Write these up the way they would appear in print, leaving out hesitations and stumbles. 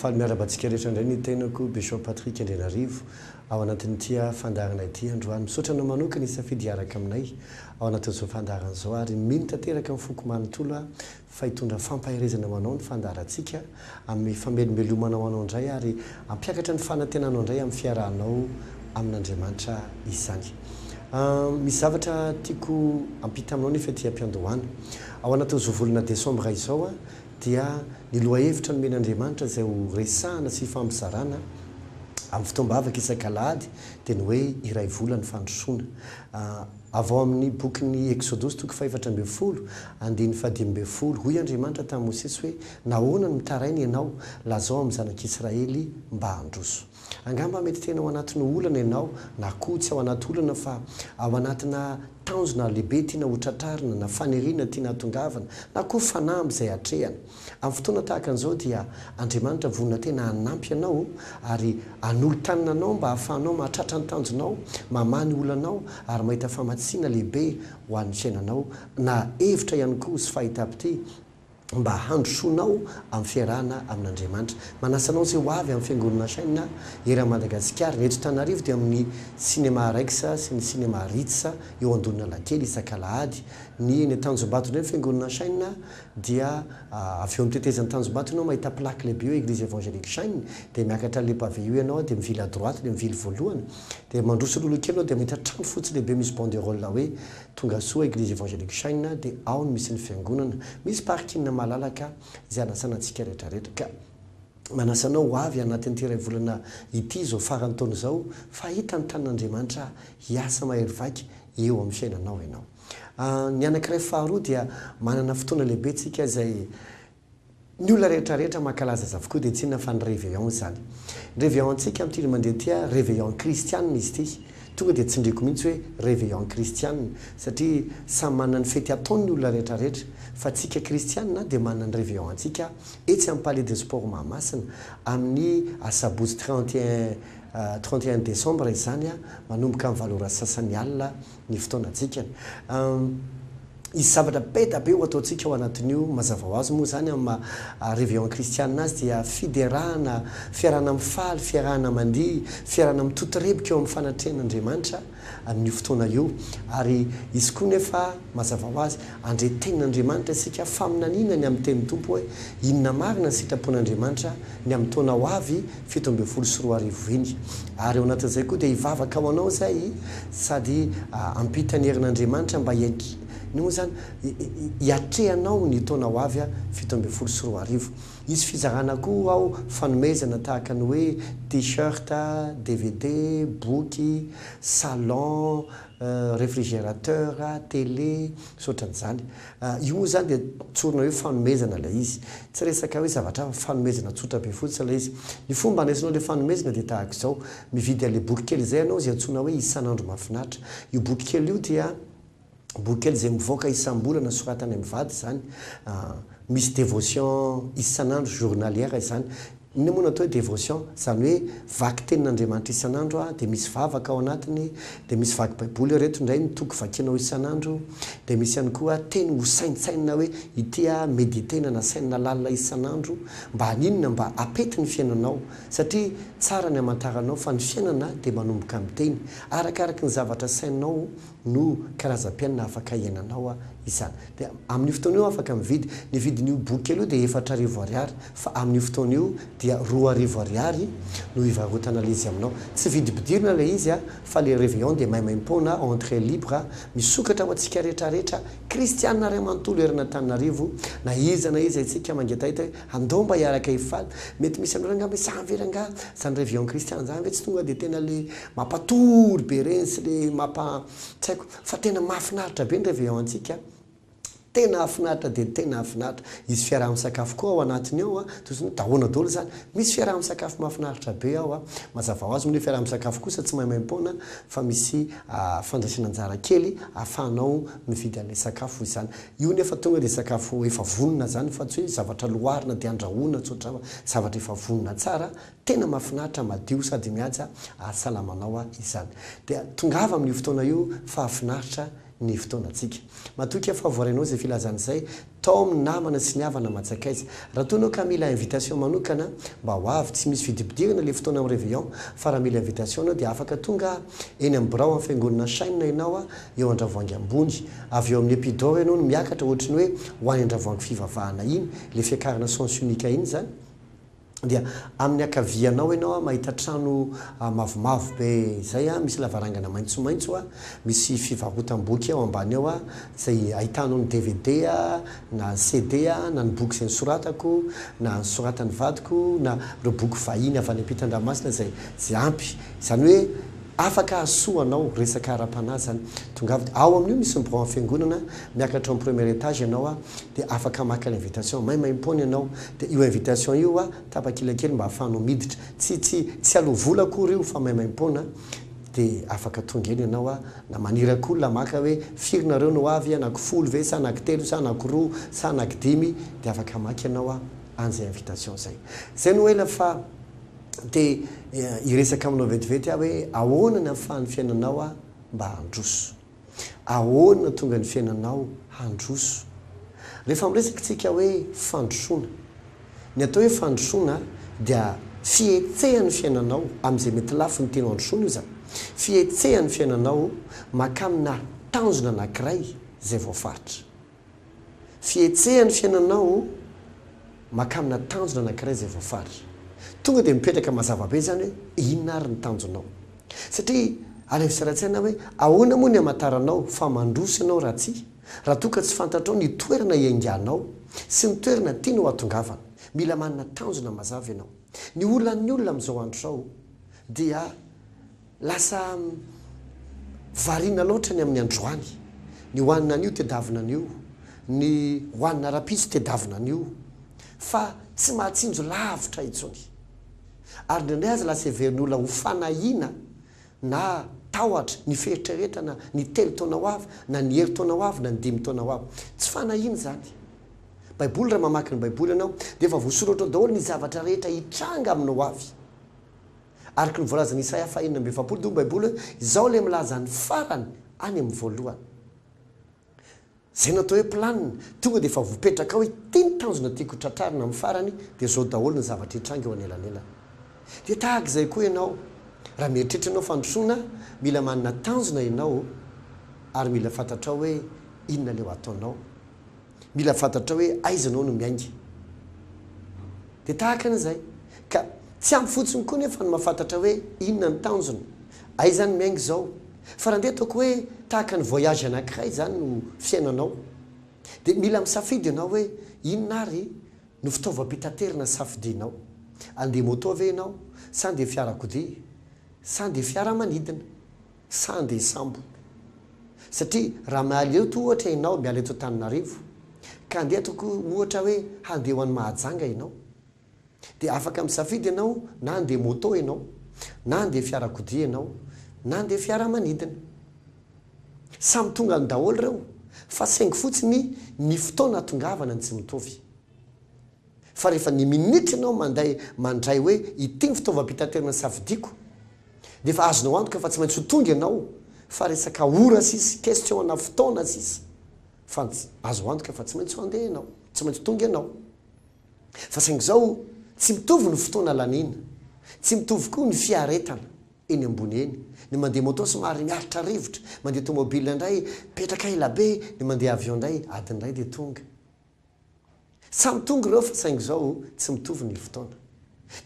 faly miarabantsika rehetra indray ny tenako Bishop Patrick Andrenarivo ao anatin'ity fandaharana ity androany misaotra anao manokana isafidy hiaraka aminay ao anatin'izao fandaharana izao ary mino tanteraka amin'ny foko manontolo fa hitondra fampaherezana manao ny fandaharantsika amin'ny famelomelomanao anao indray ary ampiakatra ny fanantenanao indray amin'ny fiarahanao amin'Andriamanitra izany. Misy zavatra tiako ampita aminao nefa ety ampiandohana ao anatin'izao volana Desambra izao dia ny lohahevitra nomen'Andriamanitra izay ho resahana sy fampizarana amin'ny fitombavaka isan-kalahady dia ny hoe iray vola ny fandrosoana. Avao amin'ny bokin'ny Exodus toko 4:10 andiny 10 hoy Andriamanitra tamin'i Mosesy hoe nahoana ny mitaraina ianao lazao amin'ny zanak'Israely mba handroso. Angamba mety tena ao anatin'ny olana ianao na koa tsy ao anaty olana fa ao anatina tanjona lehibe tiana hotratrarina na faniriana tiana hatongavana na koa fanamby izay hatrehana. Amin'ny fotoana tahaka an'izao dia Andriamanitra vonona tena hanampy ianao ary hanolotanina anao mba hahafahanao mahatratra ny tanjonao, mamany olanao ary mahita famatsiana lehibe ho an'ny fiainanao na hevitra ihany koa sy fahita-pity mba handrosoanao amin'ny fiarahana amin'Andriamanitra. Manasanao izay ho avy amin'ny fiangonana saina ery Madagasikara. Eto Antananarivo dia amin'ny cinéma Rex sy ny cinéma Ritz eo Andonina Lankely isan-kalahady. Ny eny Tanjombato indray fiangonana saina dia avy eo amin'ny tetezan'ny Tanjombato ianao mahita plaque lehibe eo Église évangélique Saina dia miakatra le pavé io ianao dia mivily à droite dia mivily voalohany dia mandroso lolo kely ianao dia mahita trano fotsy lehibe misy banderole hoe tonga soa Église évangélique Saina dia ao no misy ny fiangonana. Misy parking malalaka izay anasana antsika rehetrarehetra ka manasanao ho avy anatin'ity iray volana ity zao farany taona izao fa hita ny tanan'Andriamanitra hiasa mahery vaky eo amin'ny fiainanao ianao. Ny anankiray faharoa dia manana fotoana lehibe tsika izay ny olona rehetrarehetra mankalaza azy avokoa dia tsinona fa ny réveillon izany. Réveillon antsika amin'ity mandeha ity réveillon kristianina izy ity. Tonga dia tsindriko mihitsy hoe réveillon kristianina satria samy manana ny fety ataony ny olona rehetrarehetra fa tsika kristianina dia manana ny réveillon antsika etsy amin'ny Palais des Sports Mahamasina amin'ny sabotsy 31 décembre izany manomboka amin'ny valora sasany alina ny fotoanantsika. Isy zavatra be da be ho ataontsika ao anatin'io mazava ho azy moa zany amin'ny réveillon kristianina azy dia fiderahana, fiarahana amin'ny faly, fiarahana mandihy, fiarahana amin'ny totorebika eo amin'ny fanatrehan'Andriamanitra amin'io fotoana io. Ary izy koa nefa mazava ho azy andreten'Andriamanitra isika faminaniana ny amin'ny teny tompo hoe inona marina ny sitrapon'Andriamanitra ny amin'ny taona ho avy 724 iny. Ary ao anatin'izay koa dia hivavaka ao anao zay sady ampita ny herin'Andriamanitra mba ny moa zany hiatrehanao ny taona ho avy 724. Izy fizarana koa ao fanomezana tahaka ny hoe t-shirt, DVD, boky, salon, réfrigérateur, télé, sotran'izany. Io moa zany dia tsorina hoe fanomezana ilay izy. Tsy resaka hoe zavatra fanomezana tsotra be fotsiny ilay izy. Ny fomba andraisanao ilay fanomezana dia tahaka izao. Mividy an'ilay boky kely izay ianao izay antsoina hoe isan'andro mahafinaritra. Io boky kely io dia boky kely izay mivoaka isam-bolana soratany amin'ny vady izany. Misy dévotion isan'andro journalière izany. Ny moa natao hoe dévotion izany hoe vaky tenin'Andriamanitra isan'andro dia misy vavaka ao anatiny dia misy vaky baiboly reto indray mitoko vakianao isan'andro dia misy ihany koa teny ho saintsaina hoe ity méditena na saina lalina isan'andro mba haninona mba apety ny fiainanao satria tsara ny hamantaranao fa ny fiainana dia manomboka amin'ny teny arakaraka ny zavatra sainao no karazam-piainana afaka iainanao izany. Dia amin'ny fotoana io afaka mividy ny vidin'io boky kely io dia 4,000 ariary fa amin'ny fotoana io dia 2,000 ariary no hivarotana izy aminao. Tsy vidim-pidirana ilay izy fa le réveillon dia maimaim-poana entrée libre misokatra ho antsika rehetrarehetra kristianina ray amanontolo erina Antananarivo na iza itsika mangetahita hoe andao mba hiaraka hifaly. Mety misy amin'ireo angamba samveranga zany réveillon kristianina zany ve tsy tonga dia tena le mampatory be reny sy le tsy haiko fa tena mahafinaritra be ny réveillon antsika. Tena afinaritra dia tena afinaritra. Izy fiaraha-misakafo koa ao anatiny ao toy dahoana daholo zany. Misy fiaraha-misakafo mahafinaritra be ao mazava ho azy moa ny fiaraha-misakafo kosa tsy maimaim-poana fa misy fandraisana anjara kely ahafahanao mividy an'ilay sakafo izany. Io nefa tonga dia sakafo efa vonona zany fa tsy hoe zavatra loharina dia andrahoana tsotra zavatra efa vonona tsara tena mahafinaritra madio sady mihaja ahasalamanao izany. Dia tongava amin'io fotoana io fa afinaritra ny fotoanatsika matoky favoaranao zay filazan'izay tao amin'ny namana sy ny havana matsakaiza raha toanao ka mila invitation manokana mba ho avy tsy misy vidipidirana le fotoana amin'ny réveillon fa raha mila invitation anao dia afaka tonga eny amin'ny birao amin'ny fiangonana chaîne ianao eo andravoangy ambony avy eo amin'ny épidore ianao no miakatra ohatrany hoe ho any andravoangy fivavahana iny le fiakarana sens unique iny zany dia amin'ny akavianao ianao mahita trano mavomavo be zay misy lavarangana maitsomaitso misy fivarotam-boky ao ambany ao zay ahitanao ny DVD na CD na ny boky zay nisoratako na nisoratany vadiko na reo boky vahiny avy any ampitan-dranomasina zay ampy zany hoe afaka asoanao resaka ara-panahy zany tonga avy ao amin'io misy mibran fiangonana miakatra amin'ny premier étage ianao dia afaka maka l'invitation maimaimpona ianao dia io invitation io tapakilakely mba hahafahanao miditra tsy alovola akory io fa maimaimpona dia afaka tonga eny ianao na manirakolona maka hoe firinareo no avy anaky 10 ve sa anaky 3 sa anaky 2 sa anaky 5 dia afaka maka ianao an'izay invitation zay no ela fa dia iresaka aminao vetivety hoe ahoana ny ahafahan'ny fiainanao mba handroso ahoana tonga ny fiainanao handroso rehefa miresaka tsika hoe fandrosoana ny atao hoe fandrosoana dia fietsehan'ny fiainanao amin'izay mety lafo ny tena androsoana io zany fietsehan'ny fiainanao makamina tanjona anankiray zay voafaritra fietsehan'ny fiainanao makamina tanjona anankiray zay voafaritra tonga dia mipetraka mazavabe zany hoe inona ary ny tanjonao satria alefisaratsiana hoe ahoana moa ny amataranao fa mandroso ianao raha tsy raha toka tsy fantatrao ny toerana ianganao sy ny toerana tianao atongavana mila manana tanjona mazava ianao ny olonany olona amin'izao andro zao dia lasa variana loatra ny amin'ny androany ny hoanina an'io tedavina an'io ny hoanina rapiso tedavina an'io fa tsy mahatsinjo lavitra itsony ary nindray azy lasa heverin'olona ho fanahina na tahotra ny feritreretra na ny 3 taona ho avy na ny 2 taona ho avy na ny 5 taona ho avy tsy fanahina zany baiboly raha mamaky ny baiboly ianao dia efa voasoratra daholo ny zavatra rehetra hitranga aminao avy araky ny voalazany Isaia 4:7 do baiboly hoe izao le milaza ny farany any amin'ny voalohany zay natao hoe planina tonga dia efa voapetraka ao hoe tiany tanjona tiako tratrarina amin'ny farany dia zao daholo ny zavatra hitranga eo anelanelana dia tahaka izay koa ianao raha mieritreritra ianao fandrosoana mila manana tanjona ianao ary mila fantatrao hoe inona leo ataonao mila fantatrao hoe aizanao no miainga dia tahaka an'izay ka tsy ampy fotsiny koa nefa no mahafantatra hoe inona ny tanjona aizany miainga zao fa raha ndeha ataoko hoe tahaka ny voyage anankiray zany no fiainanao dia mila misafidy ianao hoe inona ary no fitaovam-pitaterina safidianao andeha moto ve ianao sa andeha fiarakodia sa andeha fiaramanidina sa andeha sambo satria raha mialy eto ohatra ianao miala eto Antananarivo ka andeha ataoko ohatra hoe handeha ho an'ny Mahajanga ianao dia afaka misafidy ianao na andeha moto ianao na andeha fiarakodia ianao na andeha fiaramanidina samy tonga ny daholo ireo fa saingy fotsiny ny fotoana tongavana ny tsy mitovy fa rehefa ny minitra ianao mandray hoe ity ny fitaovam-pitaterina safidiako dia efa azonao antoka fa tsy maintsy ho tonga ianao fa resaka ora sisy question na fotoana sisy fa azo antoka fa tsy maintsy ho andeha ianao tsy maintsy tonga ianao fa saingy zao tsy mitovy ny fotoana lanina tsy mitovy koa ny fiaretana eny ambony eny ny mandeha moto somary miaritra rivotra mandeha tomobile indray petraka elabe ny mandeha avion indray adin'iray dia tonga samy tonga ireo fa saingy zao tsy mitovy ny fotoana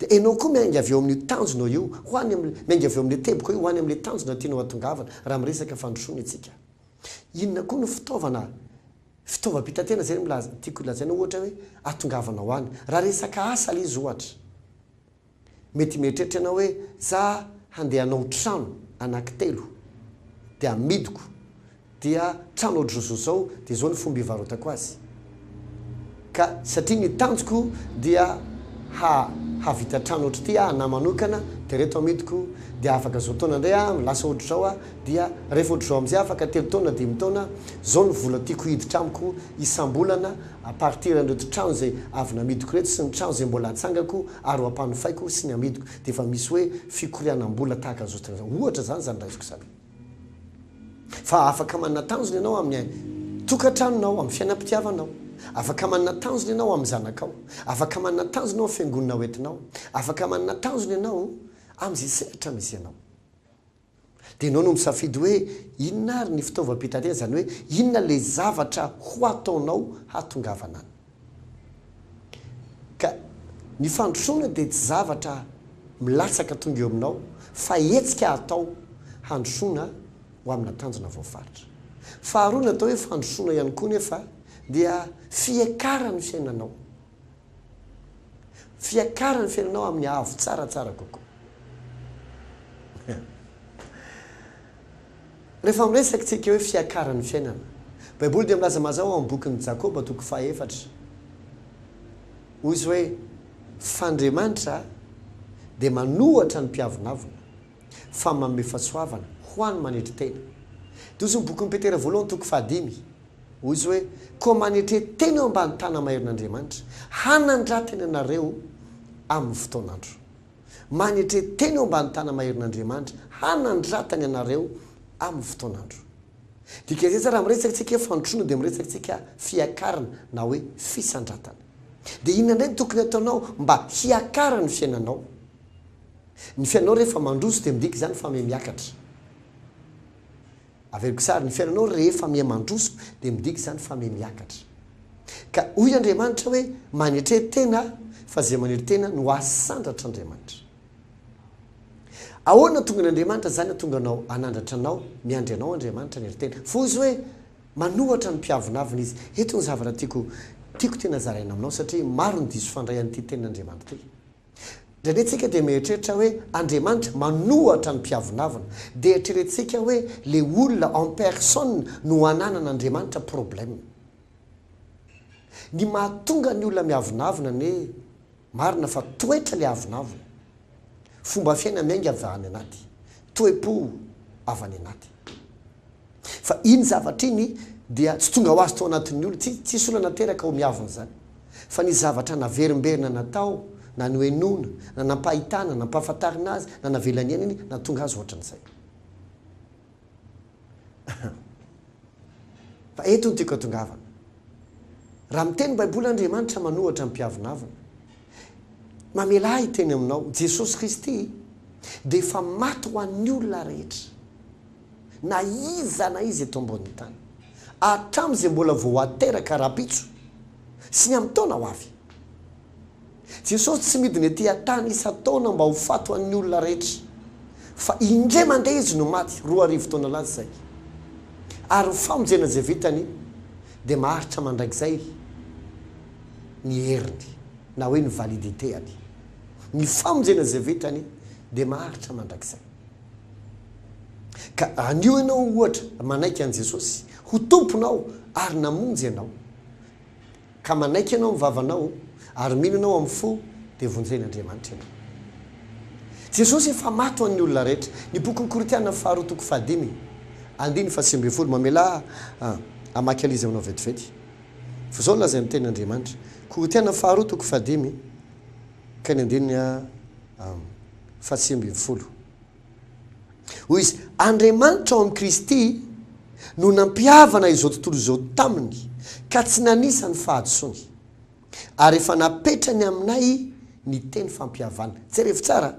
dia enao koa miainga avy eo amin'ny tanjonao io miainga avy eo amin'ny teboka io hoany amin'le tanjona tianao atongavana raha miresaka fandrosoana itsika inona koa no fitaovam-pitatena zay tiako ilazaina ohatra hoe atongavana ho any raha resaka asa le izy ohatra mety mieritreritra ianao hoe za handeha hanao trano anaky 3 dia amidiko dia trano odroso zao dia zao ny fomba hivarotako azy ka satria ny tanjoko dia havita trano ohatra ty na manokana dia reto amidiko dia afaka zao taona indray milasa ohatra zao dia rehefa ohatra zao am'izay afaka 3 taona 5 taona zao ny vola tiako hiditra amiko isambolana apartir an'reto trano zay avy namidiko reto sy ny trano zay mbola atsangako ary ho ampanofaiko sy ny amidiko dia efa misy hoe fikorianam-bola tahaka zao ohatra zany raisiko zany fa afaka manana tanjona ianao amin'ny tokatranonao amin'ny fiainam-pitiavanao, afaka manana tanjona ianao amin'ny zanakao, afaka manana tanjona ao amin'ny fiangonana hoentinao, afaka manana tanjona ianao amin'izay sehatra misy ianao. dia ianao no misafidy hoe inona ary ny fitaovam-pitanterana, zany hoe inona le zavatra ho ataonao hatongavana any. Ka ny fandrosoana dia tsy zavatra milatsaka tonga eo aminao fa hetsika atao handrosoana ho amina tanjona voafaritra. Faharoa ny atao hoe fandrosoana ihany koa nefa dia fiakarany fiainanao, fiakarany fiainanao amin'ny avo tsaratsara kokoa. Rehefa miresaka tsika hoe fiakarany fiainana, baiboly dia milaza mazao ao amin'ny bokin'ny Jakoba 4:4 hoy izy hoe f'Andriamanitra dia manohatra ny mpiavonavona fa manome fahasoavana ho any manetry tena. Dia izy ny bokin'ny Petera 1:5 hoy izy hoe koa manetry tena eo ambany tana maherin'Andriamanitra hanandratany anareo amin'ny fotoanandro. Manetry tena eo ambany tana maherin'Andriamanitra hanandratany anareo amin'ny fotoanandro. Dika izay raha miresaka tsika fandrosoana dia miresaka tsika fiakarana na hoe fisandratana. Dia inona indray tokony ataonao mba hiakara ny fiainanao? Ny fiainanao rehefa mandroso dia midika izany fa miakatra. Averiko sara, ny fiainanao rehefa mandroso dia midika izany fa miakatra. Ka hoy Andriamanitra hoe manetry tena fa izay manetry tena no asandratra Andriamanitra. Ahoana tonga n'Andriamanitra zany tonga anao anandratra anao miandry anao Andriamanitra ny tena. Fo izy hoe manohatra ny mpiavonavina izy. Eto ny zavatra tiako tena zaraina aminao satria maro ny diso fandray an'ity tenin'Andriamanitra ity. Ndraindray dia mieritreritra hoe Andriamanitra manohatra ny mpiavonavina dia eritreretintsika hoe le olona en personne no ananan'Andriamanitra problème. Ny mahatonga ny olona miavonavina ny marina fa toetra le avonavina. Fomba fiaina miainga avy any anaty, toe-po avy any anaty. Fa iny zavatra iny dia tsy tonga ho azy tao anatin'ny olona, tsisy olona nateraka ho miavona zany. Fa ny zavatra naverimberina natao, na noenona, na nampahitana, na nampahafantarina azy, na navelany eny iny, na tonga azy ohatran'izay. Fa eto ny tiako atongavana. Raha miteny baiboly Andriamanitra manohatra ny mpiavonavina, mamela hiteny aminao Jesosy Kristy dia efa maty ho an'ny olona rehetra, na izy eto ambonin'ny tany, hatramin'izay mbola vao ateraka rapitso sy ny amin'ny taona ho avy. Jesosy tsy midiny aty an-tany isan-taona mba ho faty ho an'ny olona rehetra, fa indray mandeha izy no maty 2 taona laza izay, ary ny famonjena izay vitany dia maharitra mandraikizay ny heriny na hoe ny validiteany. Ny famonjena izay vitany dia maharitra mandrakizay. Ka anio ianao ohatra manaiky an' Jesosy ho tomponao ary namonjy ianao, ka manaiky ianao mivavanao ary mino ianao amin'ny fo dia vonjen'Andriamanitra ianao. Jesosy efa maty ho an'ny olona rehetra. Ny bokin'ny Korinthiana 2:5 andiny fa mamela amaky alizy aminao vetivety. Fa zao lazay amin'ny tenin'Andriamanitra. Korinthiana 2:5 ka ny andiny fa hoy izy Andriamanitra ao amin'ny Kristy no nampiavana izao tontolo izao taminy ka tsy nanisa ny fahadisoany, ary efa napetrany aminay ny teny fampiavana. Jerevy tsara,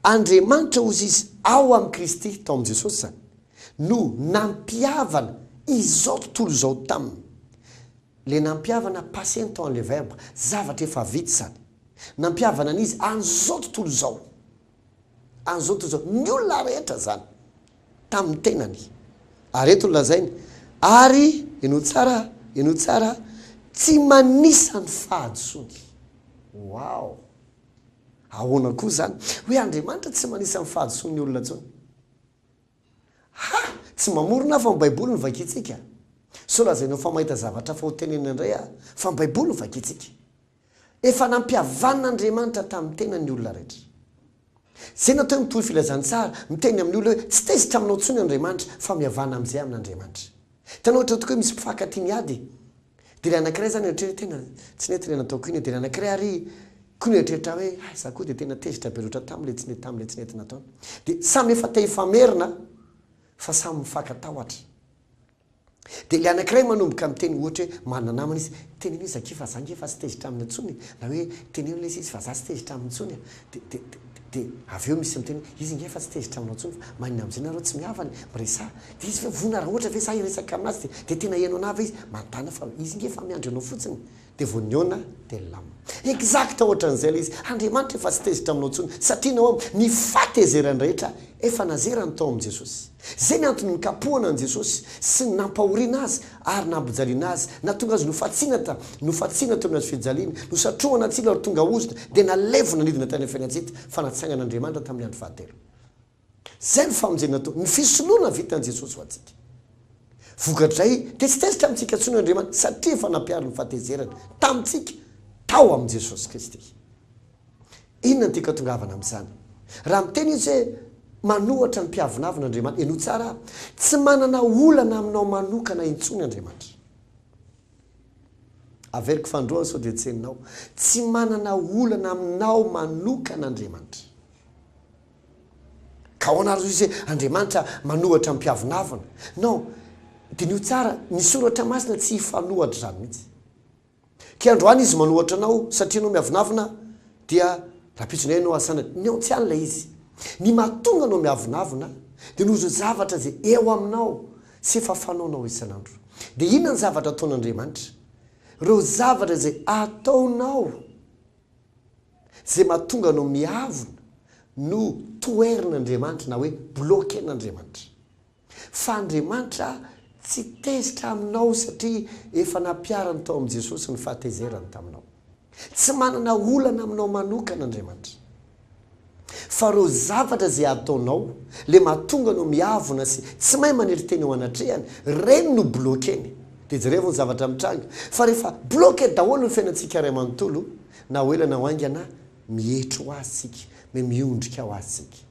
Andriamanitra ozy izy ao amin'ny Kristy tao amin'ny Jesosy zany no nampiavana izao tontolo izao taminy. Le nampiavana passé tao an'le verbe, zavatra efa vita zany. Nampiavana an'izy an'izao tontolo izao, an'izao tontolo izao, ny olona rehetra zany tamin'ny tenany. Ary eto lazainy, ary eno tsara tsy manisa ny fahadisoany. Wow! Ahoana koa zany hoe Andriamanitra tsy manisa ny fahadisoany olona tsony? Tsy mamorona fa ny baiboly ny vakitsika. So lazainao fa mahita zavatra fa ho tenena indray fa ny baiboly ny vakitsika. Efa nampiavan'Andriamanitra tamin'ny tenany olona rehetra. Zay natao mitohy filazantsara miteny amin'ny olona hoe tsy tezitra aminao tsony Andriamanitra fa miavana amin'izay amin'Andriamanitra. Tanao ohatra tokoa hoe misy mpifankatia miady dia ilay anankiray zany tena tsy nety ilay nataoko iny, dia ilay anankiray ary koa ny eritreritra hoe za koa dia tena tezitra be loatra tamin'ilay tsy nety nataony. Dia samy efa te hifamerina fa samy mifankatahotra dia le anankiray manomboka amin'ny teny ohatra hoe manana namana izy teny hoe zakifa za nge fa sy tezitra aminy intsony na hoe teny hoe lesy izy fa za sy tezitra aminy intsony dia avy eo misy miteny izy nge fa tsy tezitra aminao intsony manina amin'izay nareo tsy mihavany miresa dia izy fa vona raha ohatra ve za iresaka aminazy dia tena hiainao anava izy mantana fa izy nge fa miandro anao fotsiny dia vao niona dia lama exacta ohatran'izay la izy Andriamanitra efa tsy tezitra aminao intsony satria nao ny fatezerany rehetra efa nazerany tao amin'i Jesosy zay ny antony nikapohana an' Jesosy sy nampahoriana azy ary nampijaliana azy na tonga azy nofatsiana tao aminazy fijaliana no satrohana atsila ary tonga ozona dia nalevona nidina tany fiainantsety fa natsangana tamin'ny andro fahatelo zay ny famonjena natao ny fisoloana vitan' Jesosy ho antsika vokatray dia tsy tezitra amintsika tsony Andriamanitra satria efa nampiary ny fahatezerany tamintsika tao amin'i Jesosy Kristy inona tika tongavana amin'izany raha miteny izy hoe manohatra ny mpiavinavina eno tsara tsy manana olana aminao manokana intsony Andriamanitra averiko fandroana sao dia tseninao tsy manana olana aminao manokana Andriamanitra ka hoanazy izy hoe Andriamanitra manohatra ny mpiavinavina non dia nio tsara ny soratra masina tsy hifanohatra zany mihitsy ka androany izy manohatra anao satria anao miavinavina dia rapitsonay anao asanany ny ao tsy any lay izy ny mahatonga anao miavinavina dia noho zao zavatra zay eo aminao sy efa fanaonao isan'andro dia inona ny zavatra ataon'Andriamanitra reo zavatra zay ataonao zay mahatonga anao miavina no toerin'Andriamanitra na hoe bloken'Andriamanitra fa Andriamanitra tsy tezitra aminao satria efa nampiarany tao amin'i Jesosy ny fahatezerany taminao tsy manana olana aminao manokana Andriamanitra fa reo zavatra zay ataonao le mahatonga anao miavina sy tsy mahay manery teny eo anatrehany reny no blokeny dia jerevy ny zavatra mitranga fa rehefa bloke daholo ny fiainantsika ray manontolo na hoelana ho aingana mihetro ho azy sika me miondrika ho azy sika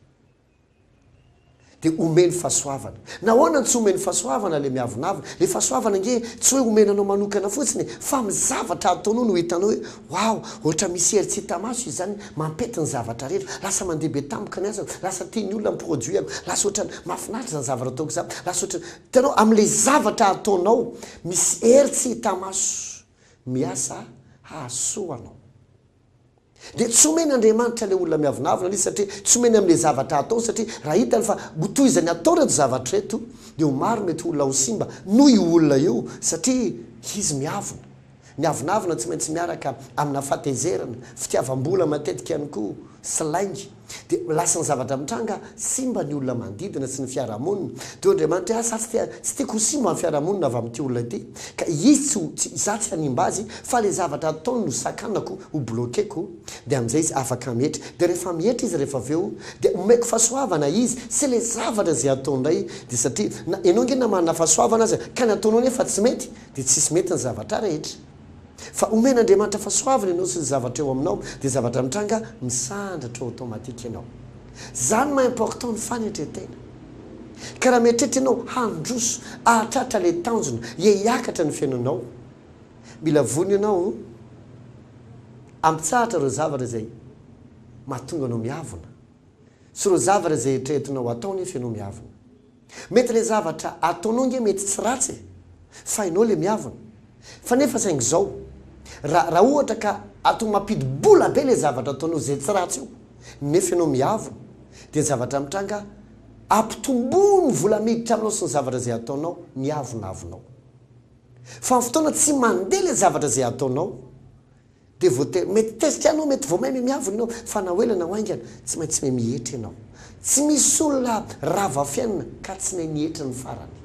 dia omeny fahasoavana nahoana tsy omeny fahasoavana le miavinavina le fahasoavana nge tsy hoe omenanao manokana fotsiny fa mizavatra ataonao no hitanao hoe wow ohatra misy hery tsy hitamaso izy zany mampety ny zavatra rehetra lasa mandeha be tampoka ny azako lasa tiany olona miproduiako lasa ohatrany mahafinaritra zany zavatra ataoko za lasa ohatrany hitanao amin'le zavatra ataonao misy hery tsy hitamaso miasa hahasoanao dia tsy omeny Andriamanitra le olona miavinavina izy satria tsy omeny amin'le zavatra atao satria raha hitany fa toizany atao reto zavatra reto dia ho maro mety olona ho simba noho io olona io satria izy miavina ny avinavina tsy maintsy miaraka amina fahatezerana fitiavam-bola matetika ihany koa slaingy dia lasa ny zavatra mitranga simba ny olona manodidina sy ny fiarahamonina dia Andriamanitra asa tsy tiako ho simba ny fiarahamonina avy amin'ity olona ity ka izy za tsy hanimba azy fa le zavatra ataony no sakanako ho blokeko dia amin'izay izy afaka mihetra dia rehefa mihetra izy rehefa aveo dia omeko fahasoavana izy sy le zavatra zay ataondray dia satria ianao nge na manana fahasoavana azy ka ny ataonao nefa tsy mety dia tsisy mety ny zavatra rehetra fa omen'Andriamanitra fahasoavana ianao sy ny zavatra eo aminao dia zavatra mitranga misandratra automatika ianao zany ma important ny fanetretena ka raha mieritreritra ianao handroso ahatratra le tanjona hiakatra ny fiainanao mila vony ianao ampitsahatra reo zavatra zay mahatonga anao miavina sy reo zavatra zay etrehetinao atao nefa ianao miavina mety le zavatra ataonao nge mety tsy ratsy fa ianao le miavina fa nefa saingy zao raha ohatra ka atao mampidibola be le zavatra ataonao zay tsy ratsy io nefa ianao miavina dia zavatra mitranga ampitombo ny vola miditra aminao sy ny zavatra zay ataonao miavinavinao fa ny fotoana tsy mandeha le zavatra zay ataonao dia mety tezitra ianao mety vao mahay miavina ianao fa na hoelana ho aingana tsy maintsy mahay mihetra ianao tsy misy olona rava fiainana ka tsy nahy nihetra ny farany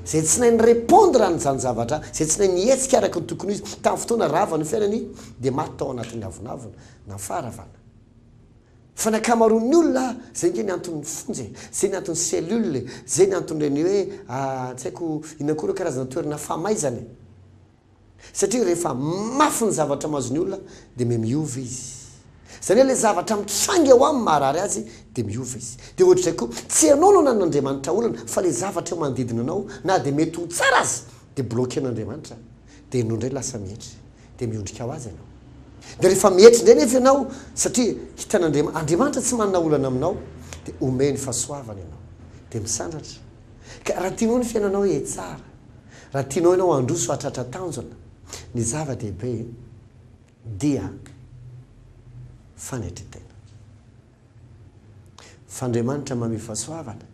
zay tsy nahy ny répondre nyzany zavatra zay tsy nahy nihetsika araka ny tokony izy tamin'ny fotoana rava ny fiainany dia maty tao anatin'ny avinavina na faravana fa nakamaroan'ny olona zay nge ny anton'ny fonjy zay ny anton'ny cellule zay ny anton'ireny hoe tsy haiko inona koa reo karazana toerana famaizany satria rehefa mafy ny zavatra mazony olona dia me miova izy zany hoe le zavatra mitrangy eo amin'ny maharary azy dia miova izy dia ohatra zay koa tsy anao no nan'Andriamanitra olana fa le zavatra eo manodidina anao na dia mety ho tsara azy dia bloken'Andriamanitra dia ianao indray lasa mihetra dia miondrika ho azy ianao dia rehefa mihetra indray nefa ianao satria hitan'Andriamanitra tsy manana olana aminao dia omeny fahasoavana ianao dia misandratra ka raha tianao ny fiainanao tsara raha tianao ianao androso atratra tanjona ny zava-dehibe dia fanetritena fandriamanitra mamifasoavana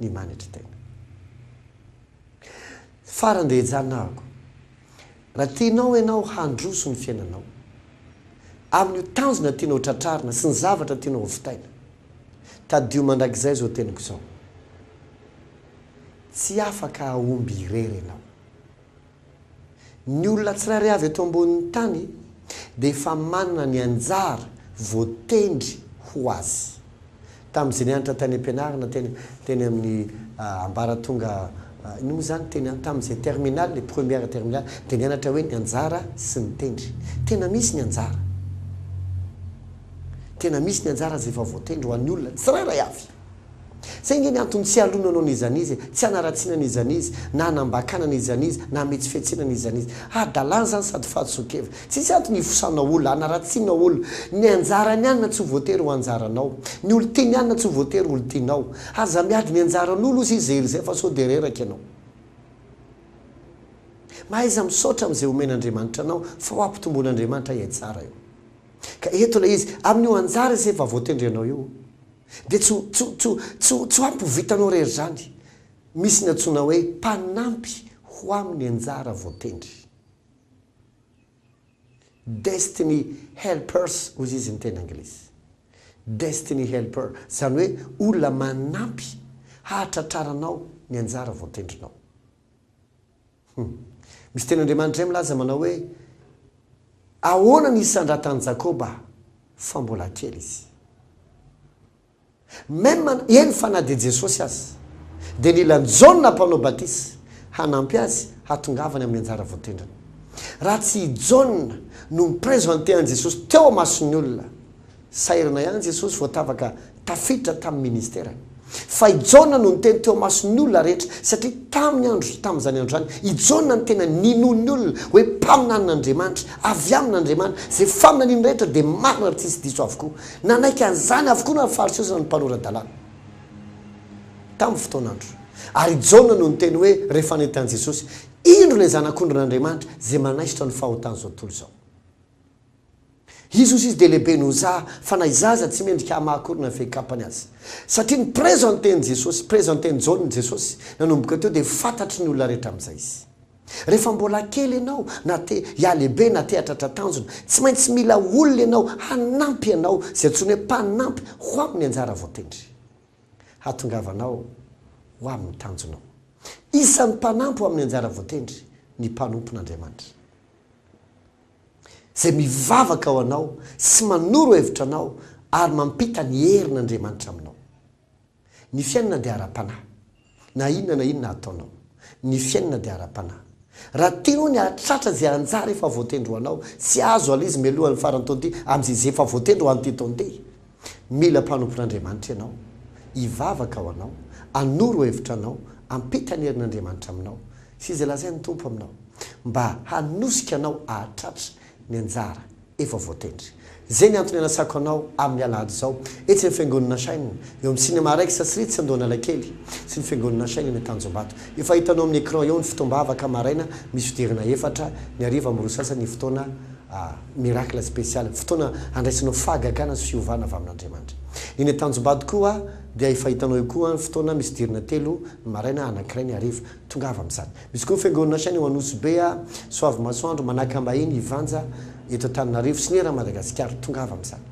ny manetritena farande hijanahako raha tianao ianao handroso ny fiainanao amin'io tanjona tianao tratrarina sy ny zavatra tianao vitaina tadio mandrakizay zao teniko zao tsy afaka aomby irery ianao ny olona tsirairay avy eto ambonin'ny tany dia efa manana ny anjara voatendry ho azy tamin'izay nianatra tany am-pianarana teny amin'ny ambaratonga ino moa zany teny tamin'izay terminal le première terminal dia nianatra hoe ny anjara sy ny tendry tena misy ny anjara zay efa voatendry ho an'ny olona tsirairay avy zay nge ny antony tsy alona anao n'izany izy tsy hanaratsiana n'izany izy na hanambakana n'izany izy na mety fiatsiana n'izany izy dalàna zany sady fahatsokeva tsisy antony ifosana olona hanaratsiana olona ny anjarany anina tsy ho voatery ho anjaranao ny olo tiany anina tsy ho voatery olo tianao aza miady ny anjaran'olo izy izy zay fa sao de reraka ianao mahaiza misaotra amin'izay omen'andriamanitra anao fa ho ampitomboan'andriamanitra tsara io ka eto la izy amin'io anjara izay efa voatendry anao io dia tsy hampivitanao rery zany misy ny antsona hoe mpanampy ho amin'ny anjara voatendry destiny helpers ozy izy ny tena anglisy destiny helper zany hoe olona manampy hahatratraranao ny anjara voatendrinao misy ten'andriamanitra zay milaza manao hoe ahoana ny isandratany Jakoba fa mbola kely izy même eny fa na dia Jesosy azy dia nila Jaona mpanao batisy hanampy azy hatongavany amin'ny anjara voatendrany raha tsy Jaona no miprésente an Jesosy teo amason'ny olona sairana ihany Jesosy voatavaka tafiditra tamin'ny ministera fa i Jaona no niteny teo amason'ny olona rehetra satria tamin'izany andro zany i Jaona no tena ninon'ny olona hoe mpaminan'Andriamanitra avy amin'Andriamanitra zay faminaniny rehetra dia marina ry tsisy diso avokoa nanaiky an'izany avokoa na fariseo ny mpanora-dalàna tamin'ny fotoanandro ary Jaona no niteny hoe rehefa nentany Jesosy indro ilay zanak'ondrin'Andriamanitra zay manaisitra ny fahotany zao tontolo zao izy ozy izy dia lehibe no za fa na izaza tsy mendrika hamahakorina fekapany azy satria ny présenteny Jesosy présenteny Jaona Jesosy nanomboka teo dia fantatry ny olona rehetra amin'izay izy rehefa mbola kely ianao na te lehibe na te hatratra tanjona tsy maintsy mila olona ianao hanampy ianao zay antsony hoe mpanampy ho amin'ny anjara voatendry hatongavanao ho amin'ny tanjonao isan'ny mpanampy ho amin'ny anjara voatendry ny mpanompon'Andriamanitra zay mivavaka ao anao sy manoro hevitra anao ary mampita ny herin'Andriamanitra aminao ny fiainana dia ara-panahy na inona ataonao ny fiainana dia ara-panahy raha tianao ny atratra zay anjara efa voatendry ho anao sy azo ala izy mialohan'ny farany taonty amin'izay zay efa voatendry ho an'ity taonty mila mpanompon'Andriamanitra ianao hivavaka ao anao anoro hevitra anao ampita ny herin'Andriamanitra aminao sy izy lazay ny tompo aminao mba hanosika anao ahatratra ny anjara efa voatendry zay ny antony anasako anao amin'ny alahady zao etsy ny fiangonana saina eo amin'ny sinema raiky sasirity sy andohanalakely sy ny fiangonana saina ny Tanjombato efa hitanao amin'ny écran eo ny fitombavaka maraina misy fidirana efatra ny ariva amin'ny roa sasany ny fotoana miracle spécial fotoana andraisanao fahagagana sy fiovana avy amin'Andriamanitra iny Tanjombato koa dia efa hitanao eo koa ny fotoana misy dirana telo ny maraina anankiray ny ariva tongava amin'izany misy koa fiangonana saina eo Anosy-Be Soavy Masoandro Manakambahiny Ivanja eto Antananarivo sy ny era Madagasikara tongava amin'izany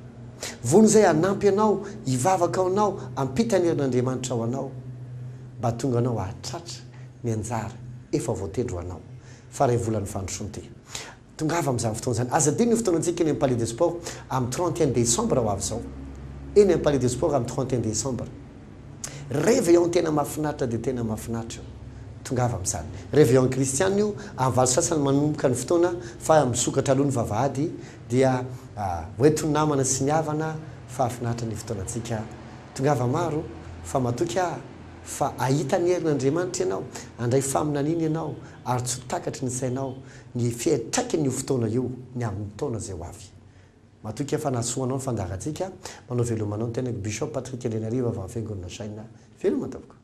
vony zay hanampy anao hivavaka ao anao ampita ny herin'Andriamanitra ao anao mba tonga anao ahatratra ny anjara efa voatendry ho anao fa ray volan'ny fandrosoan'ity tongava amin'izany fotoana zany azadiny ny fotoanantsika eny amin'ny Palais des Sports amin'ny 31 décembre ho avy zao eny amin'ny Palais des Sports amin'ny 31 décembre réveillon tena mahafinaritra dia tena mahafinaritra tongava amin'izany réveillon kristiana io amin'ny valo sasany manomboka ny fotoana fa misokatra aloha ny vavahady dia hoentin'ny namana sy ny havana fa afinaritra ny fotoanantsika tongava maro fa matoky fa ahita ny herin'Andriamanitra ianao andray faminaniny ianao ary tsy takatry ny sainao ny fiatraika ny fotoana io ny amin'ny taona zay ho avy matoky fa nasoanao ny fandarantsika manao velomanao ny tenako Bishop Patrick Elenariva avy amin'ny fiangonana saina veloma tapoko